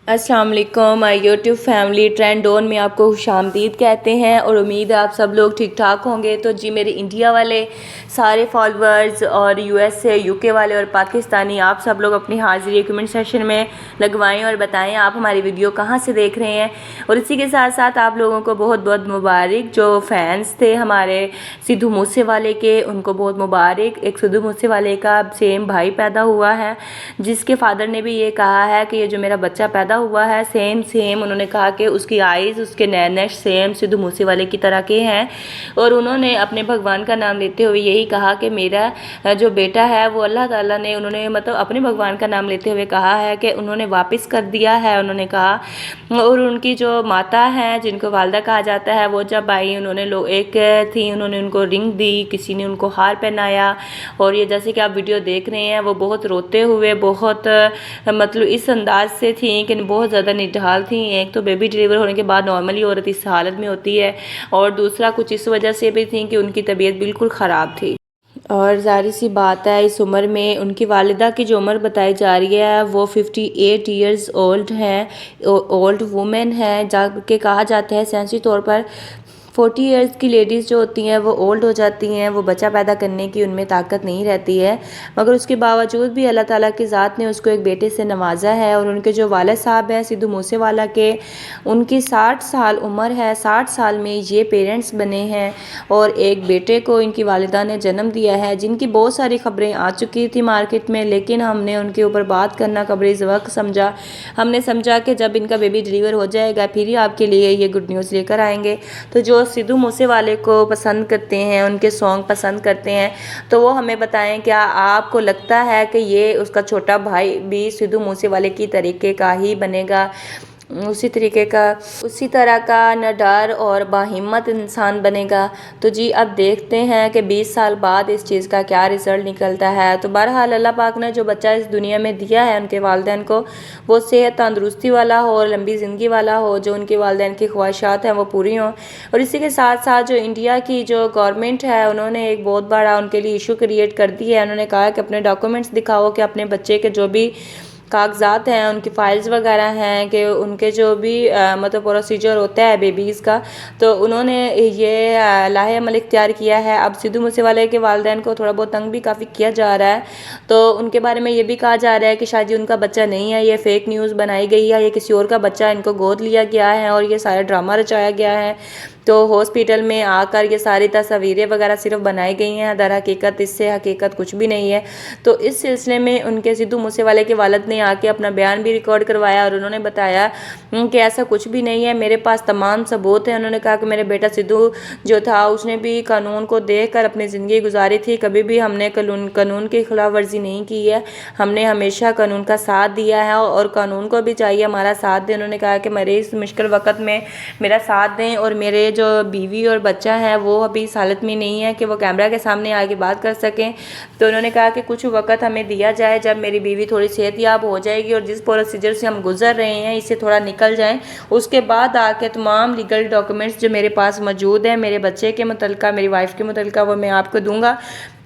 अस्सलाम वालेकुम my YouTube family trend on में आपको खुशामदीद कहते हैं और उम्मीद है आप सब लोग ठीक ठाक होंगे। तो जी मेरे इंडिया वाले सारे फॉलोअर्स और यूएस से यूके वाले और पाकिस्तानी आप सब लोग अपनी हाज़िरी कमेंट सेक्शन में लगवाएं और बताएं आप हमारी वीडियो कहाँ से देख रहे हैं। और इसी के साथ साथ आप लोगों को बहुत बहुत मुबारक, जो फैंस थे हमारे सिद्धू मूसे वाले के उनको बहुत मुबारक। एक सिद्धू मूसे वाले का सेम भाई पैदा हुआ है जिसके फादर ने भी ये कहा है कि ये जो मेरा बच्चा पैदा हुआ है सेम सेम, उन्होंने कहा कि उसकी आइज़ उसके नैनश सेम सिद्धू मूसे वाले की तरह के हैं। और उन्होंने अपने भगवान का नाम लेते हुए यही कहा कि मेरा जो बेटा है वो अल्लाह ताला ने, उन्होंने मतलब अपने भगवान का नाम लेते हुए कहा है कि उन्होंने वापस कर दिया है, उन्होंने कहा। और उनकी जो माता हैं जिनको वालदा कहा जाता है वो जब आई उन्होंने लोग एक थी, उन्होंने उनको रिंग दी, किसी ने उनको हार पहनाया। और ये जैसे कि आप वीडियो देख रहे हैं वो बहुत रोते हुए, बहुत मतलब इस अंदाज से थी कि बहुत ज़्यादा निढाल थी। एक तो बेबी डिलीवर होने के बाद नॉर्मली औरत इस हालत में होती है और दूसरा कुछ इस वजह से भी थी कि उनकी तबीयत बिल्कुल ख़राब थी। और ज़ाहिर सी बात है इस उम्र में उनकी वालिदा की जो उम्र बताई जा रही है वो 58 ईयर्स ओल्ड है, ओल्ड वुमेन है। जाके कहा जाता है साइंसी तौर पर 40 ईयर्स की लेडीज़ जो होती हैं वो ओल्ड हो जाती हैं, वो बच्चा पैदा करने की उनमें ताकत नहीं रहती है। मगर उसके बावजूद भी अल्लाह ताला की ज़ात ने उसको एक बेटे से नवाजा है। और उनके जो वालिद साहब हैं सिद्धू मूसे वाला के, उनकी 60 साल उम्र है, 60 साल में ये पेरेंट्स बने हैं और एक बेटे को इनकी वालिदा ने जन्म दिया है, जिनकी बहुत सारी खबरें आ चुकी थी मार्केट में, लेकिन हमने उनके ऊपर बात करना कब्र वक्त समझा। हमने समझा कि जब इनका बेबी डिलीवर हो जाएगा फिर ही आपके लिए ये गुड न्यूज़ लेकर आएंगे। तो जो सिद्धू मूसे वाले को पसंद करते हैं, उनके सॉन्ग पसंद करते हैं, तो वो हमें बताएं क्या आपको लगता है कि ये उसका छोटा भाई भी सिद्धू मूसे वाले की तरीके का ही बनेगा, उसी तरीके का, उसी तरह का निडर और बाहिम्मत इंसान बनेगा। तो जी अब देखते हैं कि 20 साल बाद इस चीज़ का क्या रिज़ल्ट निकलता है। तो बहरहाल अल्लाह पाक ने जो बच्चा इस दुनिया में दिया है उनके वालिदैन को, वो सेहत तंदुरुस्ती वाला हो और लंबी ज़िंदगी वाला हो, जो उनके वालिदैन की ख्वाहिशात हैं वो पूरी हों। और इसी के साथ साथ जो इंडिया की जो गवर्नमेंट है उन्होंने एक बहुत बड़ा उनके लिए इशू क्रिएट कर दी है। उन्होंने कहा कि अपने डॉक्यूमेंट्स दिखाओ कि अपने बच्चे के जो भी कागजात हैं, उनकी फ़ाइल्स वगैरह हैं, कि उनके जो भी मतलब प्रोसीजर होता है बेबीज़ का, तो उन्होंने ये लाहे अमल इख्तियार किया है। अब सिद्धू मूसेवाले के वालिदैन को थोड़ा बहुत तंग भी काफ़ी किया जा रहा है। तो उनके बारे में ये भी कहा जा रहा है कि शायद ये उनका बच्चा नहीं है, ये फ़ेक न्यूज़ बनाई गई है, ये किसी और का बच्चा इनको गोद लिया गया है और ये सारा ड्रामा रचाया गया है। तो हॉस्पिटल में आकर ये सारी तस्वीरें वगैरह सिर्फ बनाई गई हैं, दर हकीकत इससे हकीकत कुछ भी नहीं है। तो इस सिलसिले में उनके सिद्धू मूसेवाले के वालिद ने आके अपना बयान भी रिकॉर्ड करवाया और उन्होंने बताया कि ऐसा कुछ भी नहीं है, मेरे पास तमाम सबूत हैं। उन्होंने कहा कि मेरे बेटा सिद्धू जो था उसने भी कानून को देखकर अपनी ज़िंदगी गुजारी थी, कभी भी हमने कानून की खिलाफ वर्जी नहीं की है, हमने हमेशा कानून का साथ दिया है और कानून को भी चाहिए हमारा साथ दें। उन्होंने कहा कि मेरे इस मुश्किल वक़्त में मेरा साथ दें और मेरे जो बीवी और बच्चा है वो अभी इस हालत में नहीं है कि वो कैमरा के सामने आके बात कर सकें। तो उन्होंने कहा कि कुछ वक्त हमें दिया जाए, जब मेरी बीवी थोड़ी सेहतयाब हो जाएगी और जिस प्रोसीजर से हम गुजर रहे हैं इससे थोड़ा निकल जाएं, उसके बाद आके तमाम लीगल डॉक्यूमेंट्स जो मेरे पास मौजूद हैं मेरे बच्चे के मुतल्लिका, मेरी वाइफ के मुतल्लिका, वो मैं आपको दूंगा।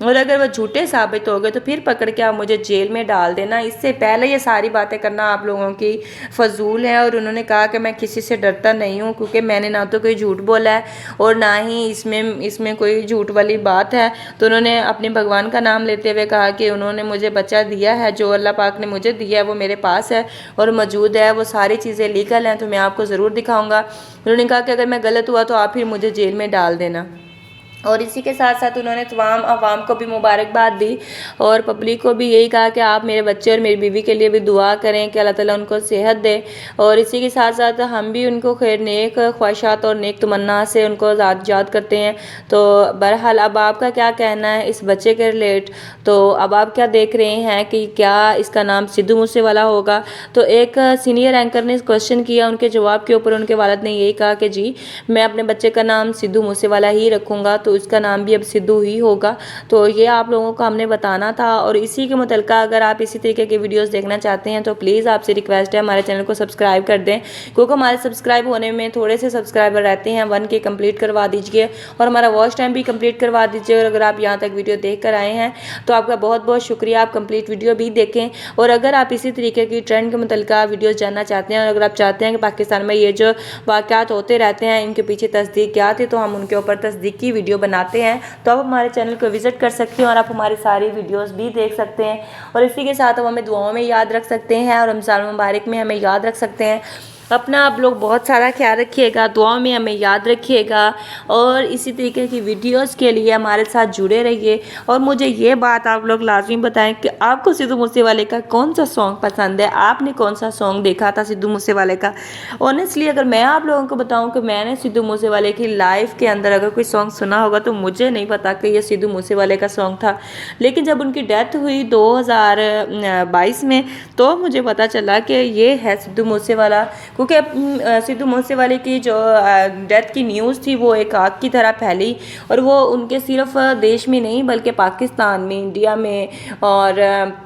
और अगर वो झूठे साबित हो गए तो फिर पकड़ के आप मुझे जेल में डाल देना। इससे पहले ये सारी बातें करना आप लोगों की फजूल है। और उन्होंने कहा कि मैं किसी से डरता नहीं हूँ, क्योंकि मैंने ना तो कोई झूठ बोला है और ना ही इसमें कोई झूठ वाली बात है। तो उन्होंने अपने भगवान का नाम लेते हुए कहा कि उन्होंने मुझे बच्चा दिया है, जो अल्लाह पाक ने मुझे दिया है वो मेरे पास है और मौजूद है, वो सारी चीज़ें लीगल हैं, तो मैं आपको ज़रूर दिखाऊंगा। उन्होंने कहा कि अगर मैं गलत हुआ तो आप फिर मुझे जेल में डाल देना। और इसी के साथ साथ उन्होंने तमाम आवाम को भी मुबारकबाद दी और पब्लिक को भी यही कहा कि आप मेरे बच्चे और मेरी बीवी के लिए भी दुआ करें कि अल्लाह ताला उनको सेहत दे। और इसी के साथ साथ हम भी उनको खैर नेक ख्वाहिशात और नेक तमन्ना से उनको याद करते हैं। तो बहरहाल अब आपका क्या कहना है इस बच्चे के रिलेट? तो अब आप क्या देख रहे हैं कि क्या इसका नाम सिद्धू मूसेवाला होगा? तो एक सीनियर एंकर ने क्वेश्चन किया, उनके जवाब के ऊपर उनके वालिद ने यही कहा कि जी मैं अपने बच्चे का नाम सिद्धू मूसेवाला ही रखूँगा। तो तो इसका नाम भी अब सिद्धू ही होगा। तो ये आप लोगों को हमने बताना था। और इसी के मुतल्लिक़ अगर आप इसी तरीके के वीडियोज़ देखना चाहते हैं तो प्लीज़ आपसे रिक्वेस्ट है हमारे चैनल को सब्सक्राइब कर दें, क्योंकि हमारे सब्सक्राइब होने में थोड़े से सब्सक्राइबर रहते हैं। 1K कंप्लीट करवा दीजिए और हमारा वॉच टाइम भी कंप्लीट करवा दीजिए। और अगर आप यहाँ तक वीडियो देख कर आए हैं तो आपका बहुत बहुत शुक्रिया, आप कंप्लीट वीडियो भी देखें। और अगर आप इसी तरीके की ट्रेंड के मुतल्लिक़ वीडियोज़ जानना चाहते हैं और अगर आप चाहते हैं कि पाकिस्तान में ये जो वाक़यात होते रहते हैं इनके पीछे तस्दीक क्या थी, तो हम उनके ऊपर तस्दीक की वीडियो बनाते हैं, तो आप हमारे चैनल को विज़िट कर सकते हैं और आप हमारी सारी वीडियोज़ भी देख सकते हैं। और इसी के साथ आप हमें दुआओं में याद रख सकते हैं और रमज़ान मुबारक में हमें याद रख सकते हैं। अपना आप लोग बहुत सारा ख्याल रखिएगा, दुआओं में हमें याद रखिएगा और इसी तरीके की वीडियोस के लिए हमारे साथ जुड़े रहिए। और मुझे ये बात आप लोग लाजमी बताएं कि आपको सिद्धू मूसेवाले का कौन सा सॉन्ग पसंद है, आपने कौन सा सॉन्ग देखा था सिद्धू मूसेवाले का। ऑनेस्टली अगर मैं आप लोगों को बताऊं कि मैंने सिद्धू मूसेवाले की लाइफ के अंदर अगर कोई सॉन्ग सुना होगा तो मुझे नहीं पता कि ये सिद्धू मूसेवाले का सॉन्ग था। लेकिन जब उनकी डेथ हुई 2022 में तो मुझे पता चला कि ये है सिद्धू मूसेवाला, क्योंकि सिद्धू मूसेवाले की जो डेथ की न्यूज़ थी वो एक आग की तरह फैली। और वो उनके सिर्फ देश में नहीं बल्कि पाकिस्तान में, इंडिया में और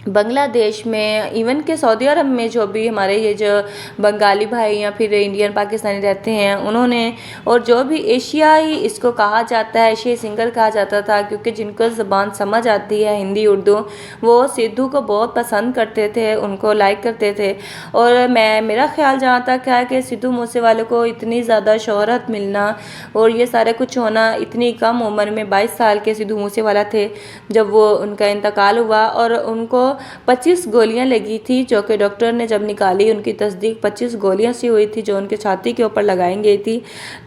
बांग्लादेश में, इवन के सऊदी अरब में जो भी हमारे ये जो बंगाली भाई या फिर इंडियन पाकिस्तानी रहते हैं उन्होंने, और जो भी एशियाई इसको कहा जाता है, एशियाई सिंगर कहा जाता था, क्योंकि जिनको ज़बान समझ आती है हिंदी उर्दू वो सिद्धू को बहुत पसंद करते थे, उनको लाइक करते थे। और मेरा ख्याल जहाँ तक है कि सिद्धू मूसेवाले को इतनी ज़्यादा शोहरत मिलना और ये सारा कुछ होना इतनी कम उम्र में, 22 साल के सिद्धू मूसेवाला थे जब वो उनका इंतकाल हुआ। और उनको 25 गोलियां लगी थी, जो कि डॉक्टर ने जब निकाली उनकी तस्दीक 25 गोलियां सी हुई थी जो उनके छाती के ऊपर लगाई गई थी।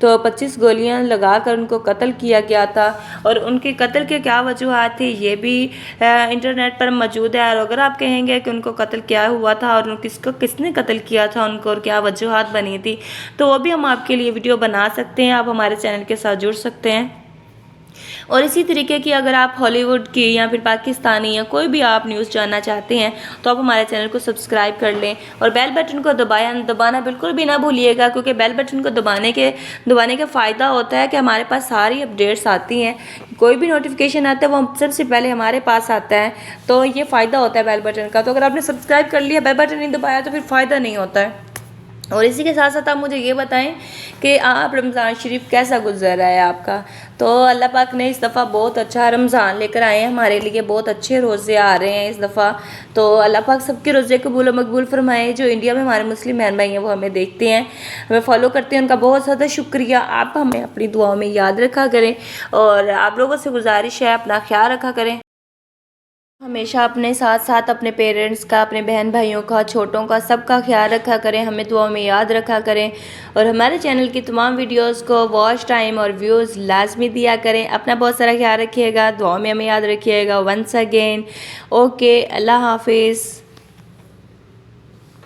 तो 25 गोलियां लगाकर उनको कत्ल किया गया था। और उनके कत्ल के क्या वजूहत थी ये भी इंटरनेट पर मौजूद है। और अगर आप कहेंगे कि उनको कत्ल क्या हुआ था और किसने कत्ल किया था उनको और क्या वजूहत बनी थी, तो वो भी हम आपके लिए वीडियो बना सकते हैं। आप हमारे चैनल के साथ जुड़ सकते हैं। और इसी तरीके की अगर आप हॉलीवुड की या फिर पाकिस्तानी या कोई भी आप न्यूज़ जानना चाहते हैं तो आप हमारे चैनल को सब्सक्राइब कर लें और बेल बटन को दबाना बिल्कुल भी ना भूलिएगा, क्योंकि बेल बटन को दबाने के फ़ायदा होता है कि हमारे पास सारी अपडेट्स आती हैं, कोई भी नोटिफिकेशन आता है वो सबसे पहले हमारे पास आता है। तो ये फ़ायदा होता है बेल बटन का। तो अगर आपने सब्सक्राइब कर लिया, बेल बटन नहीं दबाया तो फिर फ़ायदा नहीं होता है। और इसी के साथ साथ आप मुझे ये बताएं कि आप रमज़ान शरीफ कैसा गुजर रहा है आपका। तो अल्लाह पाक ने इस दफ़ा बहुत अच्छा रमज़ान लेकर आए हैं हमारे लिए, बहुत अच्छे रोज़े आ रहे हैं इस दफ़ा। तो अल्लाह पाक सबके रोज़े कबूल मकबूल फरमाए। जो इंडिया में हमारे मुस्लिम बहन भाई हैं वो हमें देखते हैं, हमें फॉलो करते हैं, उनका बहुत ज़्यादा शुक्रिया। आप हमें अपनी दुआओं में याद रखा करें और आप लोगों से गुजारिश है अपना ख्याल रखा करें हमेशा। अपने साथ साथ अपने पेरेंट्स का, अपने बहन भाइयों का, छोटों का, सबका ख्याल रखा करें, हमें दुआओं में याद रखा करें। और हमारे चैनल की तमाम वीडियोस को वॉच टाइम और व्यूज़ लाजमी दिया करें। अपना बहुत सारा ख्याल रखिएगा, दुआओं में हमें याद रखिएगा। वंस अगेन ओके, अल्लाह हाफिज़।